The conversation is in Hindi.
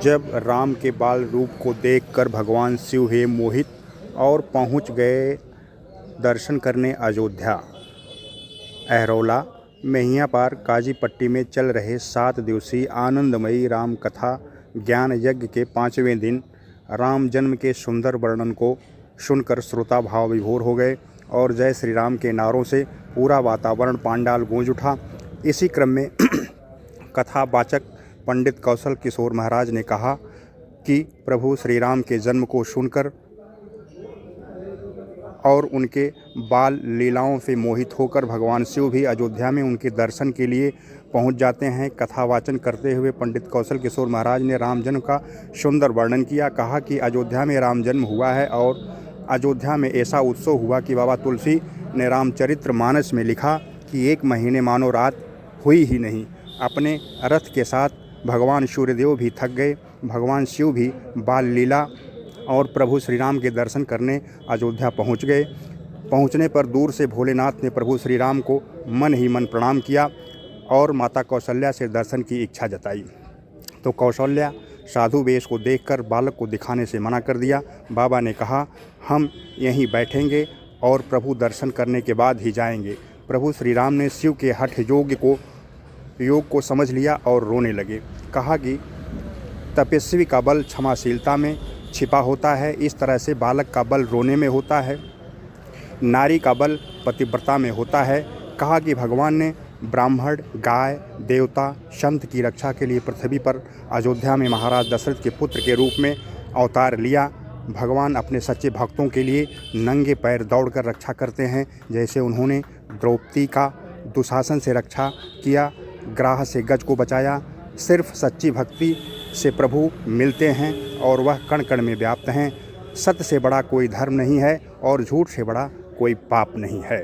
जब राम के बाल रूप को देखकर भगवान शिव हुए मोहित और पहुंच गए दर्शन करने अयोध्या। अहरौला मैया पार काजीपट्टी में चल रहे 7 दिवसीय आनंदमयी राम कथा ज्ञान यज्ञ के 5वें दिन राम जन्म के सुंदर वर्णन को सुनकर श्रोता भाव विभोर हो गए और जय श्री राम के नारों से पूरा वातावरण पांडाल गूंज उठा। इसी क्रम में कथावाचक पंडित कौशल किशोर महाराज ने कहा कि प्रभु श्री राम के जन्म को सुनकर और उनके बाल लीलाओं से मोहित होकर भगवान शिव भी अयोध्या में उनके दर्शन के लिए पहुंच जाते हैं। कथावाचन करते हुए पंडित कौशल किशोर महाराज ने राम जन्म का सुंदर वर्णन किया। कहा कि अयोध्या में राम जन्म हुआ है और अयोध्या में ऐसा उत्सव हुआ कि बाबा तुलसी ने रामचरित्र मानस में लिखा कि 1 महीने मानो रात हुई ही नहीं। अपने रथ के साथ भगवान सूर्यदेव भी थक गए। भगवान शिव भी बाल लीला और प्रभु श्री राम के दर्शन करने अयोध्या पहुंच गए। पहुंचने पर दूर से भोलेनाथ ने प्रभु श्री राम को मन ही मन प्रणाम किया और माता कौशल्या से दर्शन की इच्छा जताई तो कौशल्या साधु वेश को देखकर बालक को दिखाने से मना कर दिया। बाबा ने कहा, हम यहीं बैठेंगे और प्रभु दर्शन करने के बाद ही जाएंगे। प्रभु श्री राम ने शिव के हठ योग को समझ लिया और रोने लगे। कहा कि तपस्वी का बल क्षमाशीलता में छिपा होता है, इस तरह से बालक का बल रोने में होता है, नारी का बल पतिव्रता में होता है। कहा कि भगवान ने ब्राह्मण, गाय, देवता, संत की रक्षा के लिए पृथ्वी पर अयोध्या में महाराज दशरथ के पुत्र के रूप में अवतार लिया। भगवान अपने सच्चे भक्तों के लिए नंगे पैर दौड़कर रक्षा करते हैं, जैसे उन्होंने द्रौपदी का दुशासन से रक्षा किया, ग्राह से गज को बचाया। सिर्फ सच्ची भक्ति से प्रभु मिलते हैं और वह कण कण में व्याप्त हैं। सत्य से बड़ा कोई धर्म नहीं है और झूठ से बड़ा कोई पाप नहीं है।